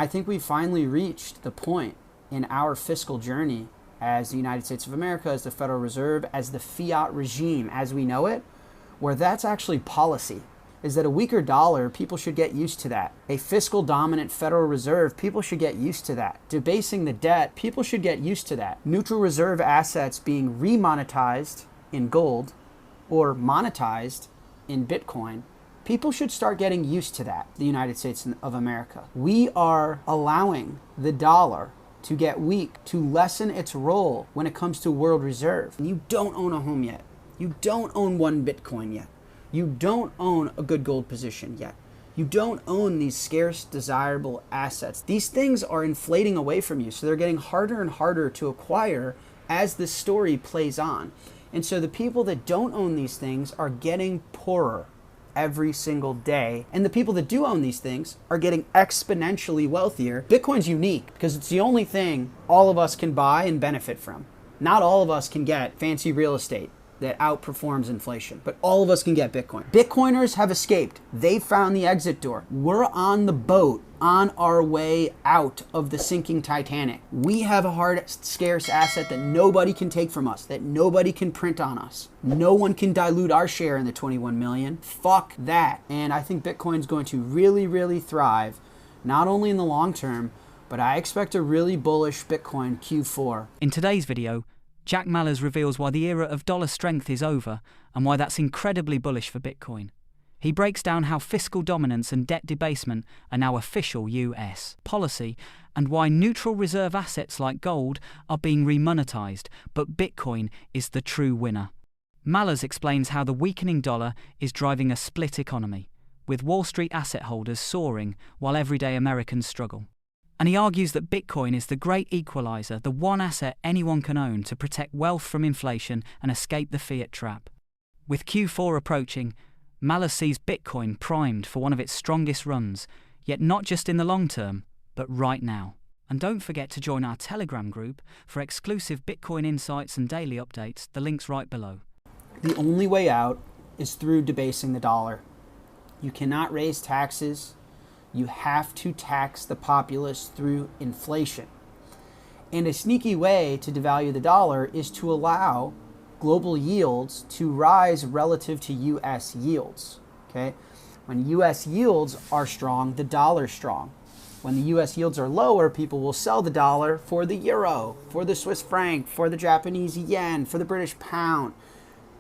I think we finally reached the point in our fiscal journey as the United States of America, as the Federal Reserve, as the fiat regime as we know it, where that's actually policy. Is that a weaker dollar, people should get used to that. A fiscal dominant Federal Reserve, people should get used to that. Debasing the debt, people should get used to that. Neutral reserve assets being remonetized in gold or monetized in Bitcoin, people should start getting used to that, the United States of America. We are allowing the dollar to get weak, to lessen its role when it comes to world reserve. You don't own a home yet. You don't own one Bitcoin yet. You don't own a good gold position yet. You don't own these scarce, desirable assets. These things are inflating away from you, so they're getting harder and harder to acquire as this story plays on. And so the people that don't own these things are getting poorer every single day. And the people that do own these things are getting exponentially wealthier. Bitcoin's unique because it's the only thing all of us can buy and benefit from. Not all of us can get fancy real estate that outperforms inflation, but all of us can get Bitcoin. Bitcoiners have escaped. They found the exit door. We're on the boat on our way out of the sinking Titanic. We have a hard, scarce asset that nobody can take from us, that nobody can print on us. No one can dilute our share in the 21 million. Fuck that. And I think Bitcoin's going to really, really thrive, not only in the long term, but I expect a really bullish Bitcoin Q4. In today's video, Jack Mallers reveals why the era of dollar strength is over and why that's incredibly bullish for Bitcoin. He breaks down how fiscal dominance and debt debasement are now official US policy and why neutral reserve assets like gold are being remonetized, but Bitcoin is the true winner. Mallers explains how the weakening dollar is driving a split economy, with Wall Street asset holders soaring while everyday Americans struggle. And he argues that Bitcoin is the great equalizer, the one asset anyone can own to protect wealth from inflation and escape the fiat trap. With Q4 approaching, Mallers sees Bitcoin primed for one of its strongest runs, yet not just in the long term, but right now. And don't forget to join our Telegram group for exclusive Bitcoin insights and daily updates. The link's right below. The only way out is through debasing the dollar. You cannot raise taxes. You have to tax the populace through inflation. And a sneaky way to devalue the dollar is to allow global yields to rise relative to US yields. Okay? When US yields are strong, the dollar's strong. When the US yields are lower, people will sell the dollar for the euro, for the Swiss franc, for the Japanese yen, for the British pound,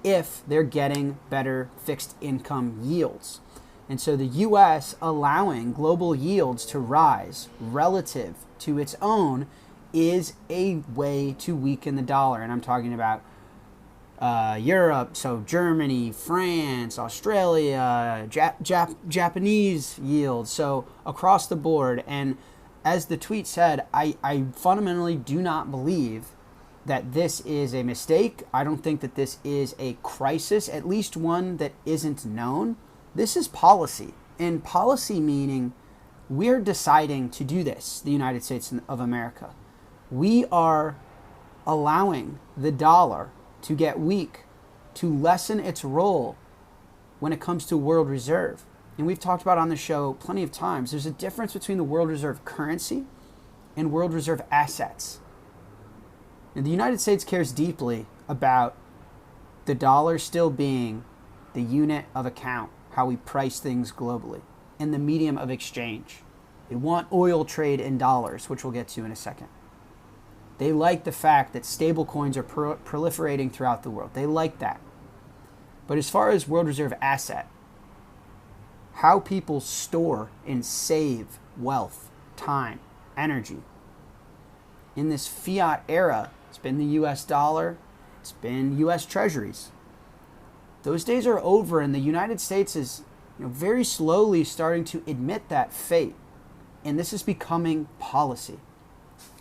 if they're getting better fixed income yields. And so the US allowing global yields to rise relative to its own is a way to weaken the dollar. And I'm talking about Europe, so Germany, France, Australia, Japanese yields, so across the board. And as the tweet said, I fundamentally do not believe that this is a mistake. I don't think that this is a crisis, at least one that isn't known. This is policy, and policy meaning we're deciding to do this, the United States of America. We are allowing the dollar to get weak, to lessen its role when it comes to world reserve. And we've talked about on the show plenty of times, there's a difference between the world reserve currency and world reserve assets. And the United States cares deeply about the dollar still being the unit of account, how we price things globally, and the medium of exchange. They want oil trade in dollars, which we'll get to in a second. They like the fact that stablecoins are proliferating throughout the world. They like that. But as far as world reserve asset, how people store and save wealth, time, energy, in this fiat era, it's been the US dollar, it's been US treasuries. Those days are over, and the United States is very slowly starting to admit that fate. And this is becoming policy.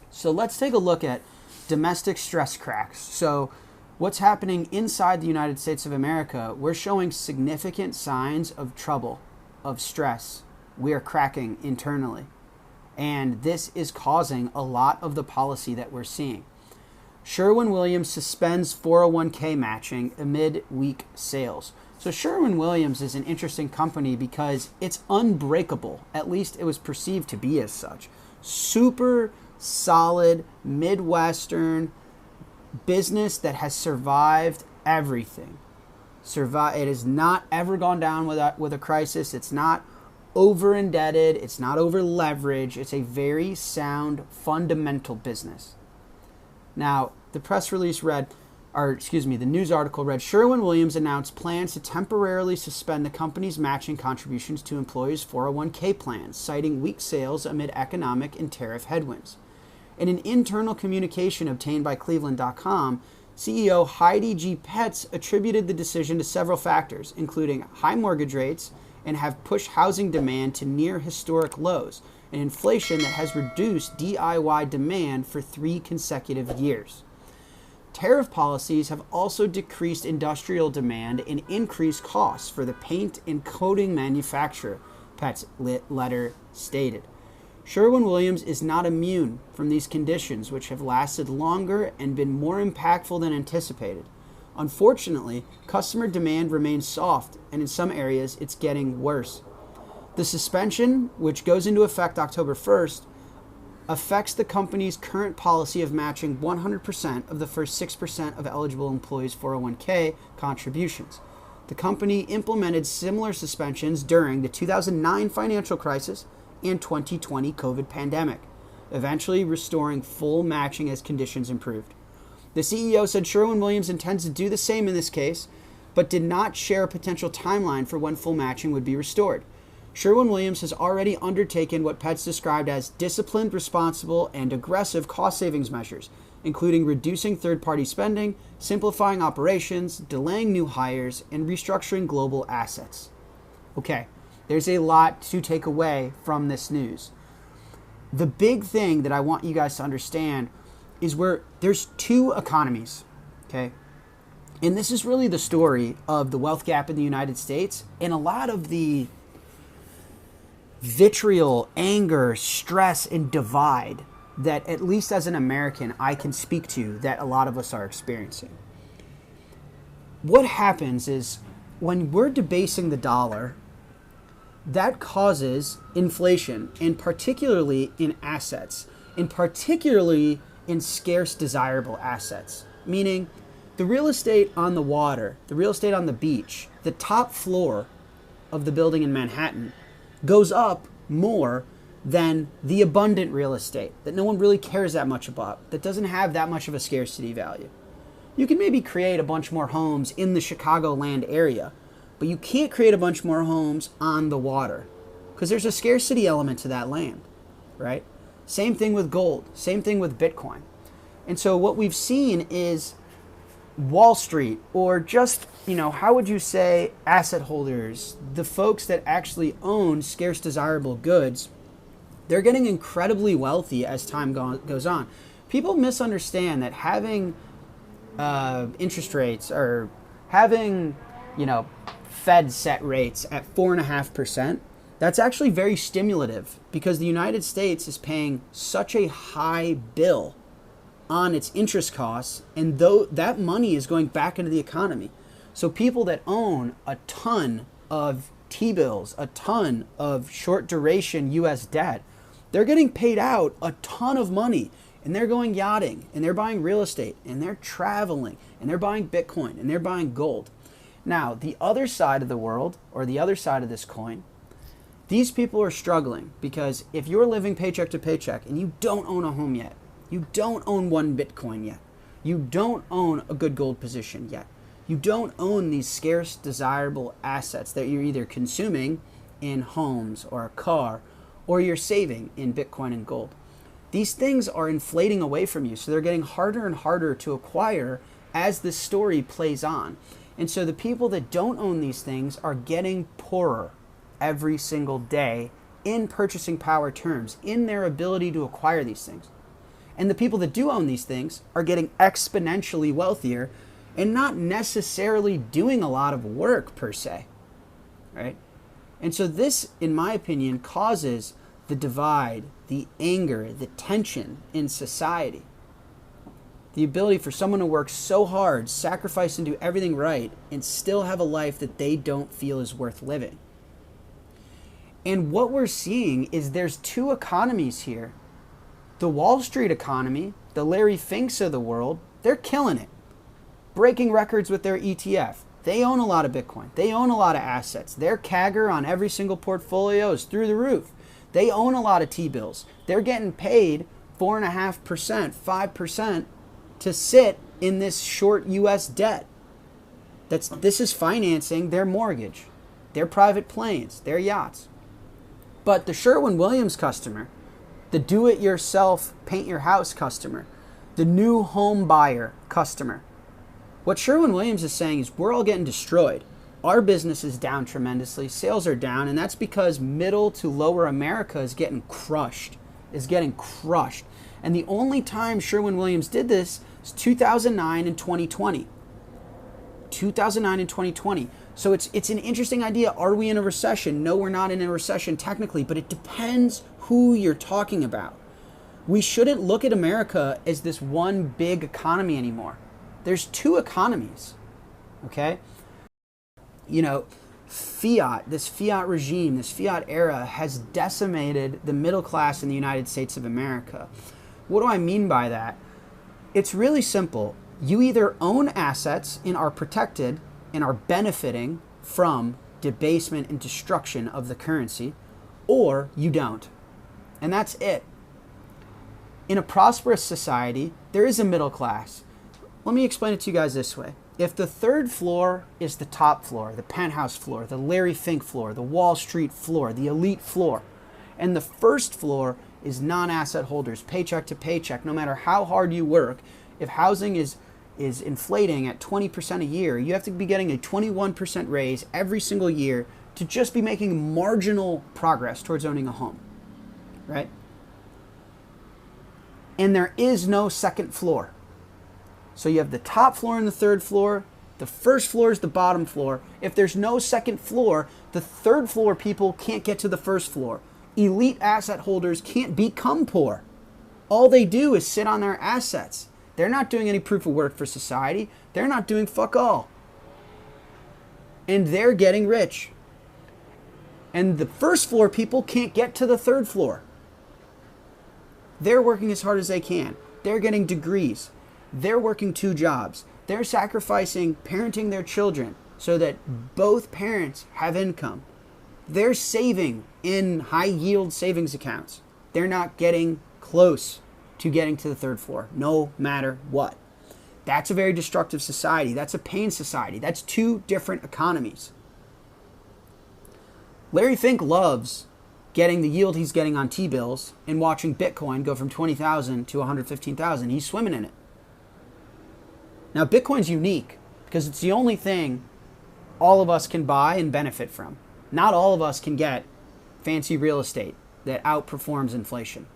So let's take a look at domestic stress cracks. So what's happening inside the United States of America, we're showing significant signs of trouble, of stress. We are cracking internally. And this is causing a lot of the policy that we're seeing. Sherwin-Williams suspends 401k matching amid weak sales. So Sherwin-Williams is an interesting company because it's unbreakable. At least it was perceived to be as such. super solid Midwestern business that has survived everything. It has not ever gone down with a crisis. It's not over indebted. It's not over leveraged. It's a very sound, fundamental business. Now, the press release read, the news article read, Sherwin-Williams announced plans to temporarily suspend the company's matching contributions to employees' 401k plans, citing weak sales amid economic and tariff headwinds. In an internal communication obtained by Cleveland.com, CEO Heidi G. Petz attributed the decision to several factors, including high mortgage rates and have pushed housing demand to near historic lows, and inflation that has reduced DIY demand for 3 consecutive years. Tariff policies have also decreased industrial demand and increased costs for the paint and coating manufacturer, Pet's letter stated. Sherwin-Williams is not immune from these conditions, which have lasted longer and been more impactful than anticipated. Unfortunately, customer demand remains soft, and in some areas, it's getting worse. The suspension, which goes into effect October 1st, affects the company's current policy of matching 100% of the first 6% of eligible employees' 401k contributions. The company implemented similar suspensions during the 2009 financial crisis and 2020 COVID pandemic, eventually restoring full matching as conditions improved. The CEO said Sherwin-Williams intends to do the same in this case, but did not share a potential timeline for when full matching would be restored. Sherwin-Williams has already undertaken what Petz described as disciplined, responsible, and aggressive cost savings measures, including reducing third-party spending, simplifying operations, delaying new hires, and restructuring global assets. Okay, there's a lot to take away from this news. The big thing that I want you guys to understand is where there's 2 economies, okay? And this is really the story of the wealth gap in the United States and a lot of the vitriol, anger, stress, and divide that, at least as an American, I can speak to that a lot of us are experiencing. What happens is when we're debasing the dollar, that causes inflation, and particularly in assets, and particularly in scarce, desirable assets, meaning the real estate on the water, the real estate on the beach, the top floor of the building in Manhattan goes up more than the abundant real estate that no one really cares that much about, that doesn't have that much of a scarcity value. You can maybe create a bunch more homes in the Chicagoland area, but you can't create a bunch more homes on the water because there's a scarcity element to that land, right? Same thing with gold, same thing with Bitcoin. And so what we've seen is Wall Street, or just, how would you say asset holders, the folks that actually own scarce desirable goods, they're getting incredibly wealthy as time goes on. People misunderstand that having interest rates or having, Fed set rates at 4.5%, that's actually very stimulative because the United States is paying such a high bill on its interest costs, and though that money is going back into the economy. So people that own a ton of T-bills, a ton of short duration US debt, they're getting paid out a ton of money, and they're going yachting, and they're buying real estate, and they're traveling, and they're buying Bitcoin, and they're buying gold. Now, the other side of the world, or the other side of this coin, these people are struggling because if you're living paycheck to paycheck and you don't own a home yet, you don't own 1 Bitcoin yet, you don't own a good gold position yet, you don't own these scarce, desirable assets that you're either consuming in homes or a car, or you're saving in Bitcoin and gold. These things are inflating away from you, so they're getting harder and harder to acquire as this story plays on. And so the people that don't own these things are getting poorer every single day in purchasing power terms, in their ability to acquire these things. And the people that do own these things are getting exponentially wealthier and not necessarily doing a lot of work per se, right? And so this, in my opinion, causes the divide, the anger, the tension in society. The ability for someone to work so hard, sacrifice and do everything right, and still have a life that they don't feel is worth living. And what we're seeing is there's 2 economies here The Wall Street economy, the Larry Finks of the world, they're killing it. Breaking records with their ETF. They own a lot of Bitcoin. They own a lot of assets. Their CAGR on every single portfolio is through the roof. They own a lot of T-bills. They're getting paid 4.5%, 5% to sit in this short US debt. This is financing their mortgage, their private planes, their yachts. But the Sherwin-Williams customer, the do-it-yourself, paint-your-house customer, the new home buyer customer, what Sherwin-Williams is saying is we're all getting destroyed. Our business is down tremendously. Sales are down, and that's because middle to lower America is getting crushed. And the only time Sherwin-Williams did this is 2009 and 2020. 2009 and 2020. So it's an interesting idea. Are we in a recession? No, we're not in a recession technically, but it depends who you're talking about. We shouldn't look at America as this one big economy anymore. There's two economies, okay? You know, this fiat regime, this fiat era has decimated the middle class in the United States of America. What do I mean by that? It's really simple. You either own assets and are protected and are benefiting from debasement and destruction of the currency, or you don't. And that's it. In a prosperous society, there is a middle class. Let me explain it to you guys this way. If the third floor is the top floor, the penthouse floor, the Larry Fink floor, the Wall Street floor, the elite floor, and the first floor is non-asset holders, paycheck to paycheck, no matter how hard you work, if housing is inflating at 20% a year, you have to be getting a 21% raise every single year to just be making marginal progress towards owning a home, right? And there is no second floor. So you have the top floor and the third floor. The first floor is the bottom floor. If there's no second floor, the third floor people can't get to the first floor. Elite asset holders can't become poor. All they do is sit on their assets. They're not doing any proof of work for society. They're not doing fuck all. And they're getting rich. And the first floor people can't get to the third floor. They're working as hard as they can. They're getting degrees. They're working 2 jobs. They're sacrificing parenting their children so that both parents have income. They're saving in high yield savings accounts. They're not getting close to getting to the third floor, no matter what. That's a very destructive society. That's a pain society. That's 2 different economies. Larry Fink loves getting the yield he's getting on T-bills and watching Bitcoin go from 20,000 to 115,000. He's swimming in it. Now, Bitcoin's unique because it's the only thing all of us can buy and benefit from. Not all of us can get fancy real estate that outperforms inflation.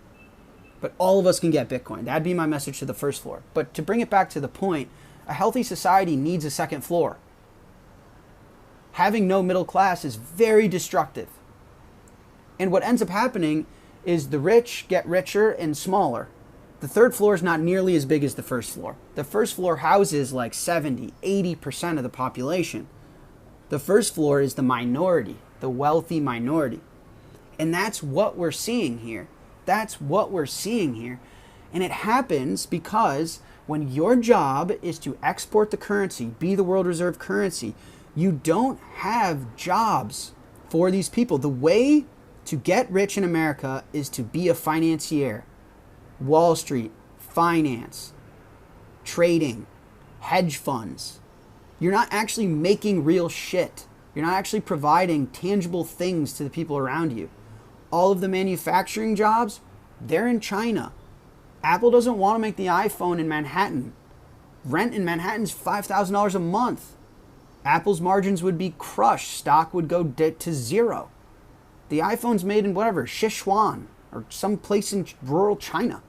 But all of us can get Bitcoin. That'd be my message to the first floor. But to bring it back to the point, a healthy society needs a second floor. Having no middle class is very destructive. And what ends up happening is the rich get richer and smaller. The third floor is not nearly as big as the first floor. The first floor houses like 70, 80% of the population. The first floor is the minority, the wealthy minority. And that's what we're seeing here. That's what we're seeing here. And it happens because when your job is to export the currency, be the world reserve currency, you don't have jobs for these people. The way to get rich in America is to be a financier. Wall Street, finance, trading, hedge funds. You're not actually making real shit. You're not actually providing tangible things to the people around you. All of the manufacturing jobs, they're in China. Apple doesn't want to make the iPhone in Manhattan. Rent in Manhattan's $5,000 a month. Apple's margins would be crushed. Stock would go to zero. The iPhone's made in whatever, Sichuan or some place in rural China.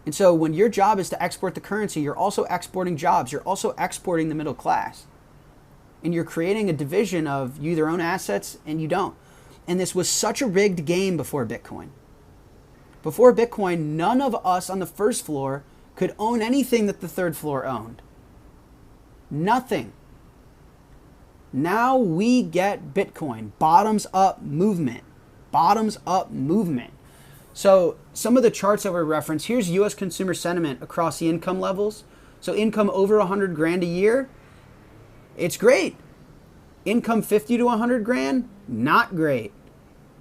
And so when your job is to export the currency, you're also exporting jobs. You're also exporting the middle class. And you're creating a division of you either own assets and you don't. And this was such a rigged game before Bitcoin. Before Bitcoin, none of us on the first floor could own anything that the third floor owned. Nothing. Now we get Bitcoin. Bottoms up movement. Bottoms up movement. So some of the charts that were referenced, here's U.S. consumer sentiment across the income levels. So income over 100 grand a year, it's great. Income 50 to 100 grand, not great.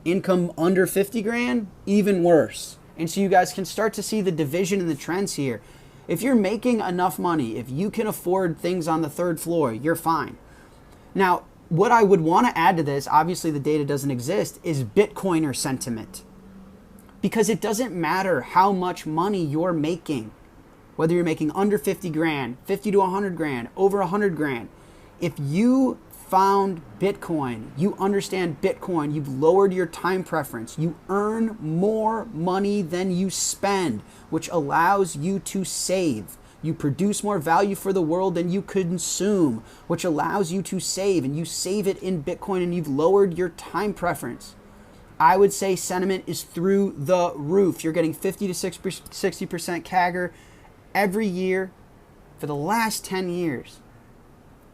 Income under 50 grand, even worse. And so you guys can start to see the division and the trends here. If you're making enough money, if you can afford things on the third floor, you're fine. Now, what I would want to add to this, obviously the data doesn't exist, is Bitcoiner sentiment. Because it doesn't matter how much money you're making, whether you're making under 50 grand, 50 to 100 grand, over 100 grand. If you found Bitcoin, you understand Bitcoin, you've lowered your time preference, you earn more money than you spend, which allows you to save. You produce more value for the world than you consume, which allows you to save, and you save it in Bitcoin, and you've lowered your time preference. I would say sentiment is through the roof. You're getting 50 to 60% CAGR every year for the last 10 years.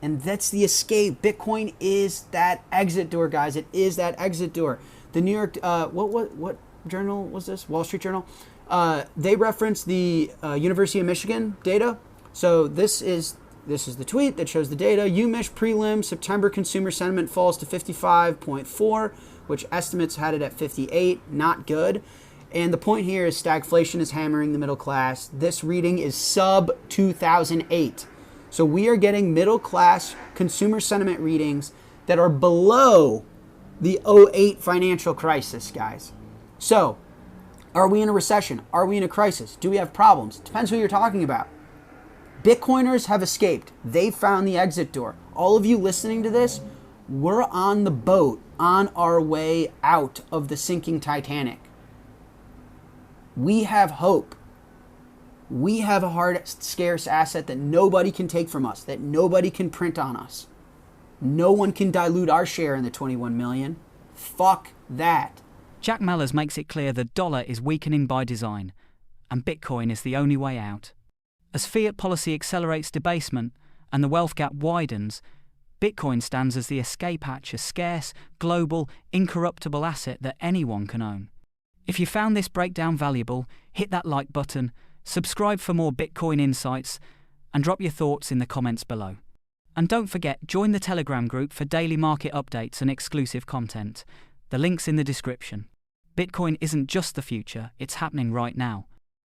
And that's the escape. Bitcoin is that exit door, guys. It is that exit door. The New York, what journal was this? Wall Street Journal. They referenced the University of Michigan data. So this is the tweet that shows the data. UMich prelim September consumer sentiment falls to 55.4, which estimates had it at 58. Not good. And the point here is stagflation is hammering the middle class. This reading is sub 2008. So we are getting middle class consumer sentiment readings that are below the 2008 financial crisis, guys. So are we in a recession? Are we in a crisis? Do we have problems? Depends who you're talking about. Bitcoiners have escaped. They found the exit door. All of you listening to this, we're on the boat on our way out of the sinking Titanic. We have hope. We have a hard, scarce asset that nobody can take from us, that nobody can print on us. No one can dilute our share in the 21 million. Fuck that. Jack Mallers makes it clear the dollar is weakening by design, and Bitcoin is the only way out. As fiat policy accelerates debasement and the wealth gap widens, Bitcoin stands as the escape hatch, a scarce, global, incorruptible asset that anyone can own. If you found this breakdown valuable, hit that like button, subscribe for more Bitcoin insights, and drop your thoughts in the comments below. And don't forget, join the Telegram group for daily market updates and exclusive content. The link's in the description. Bitcoin isn't just the future, it's happening right now.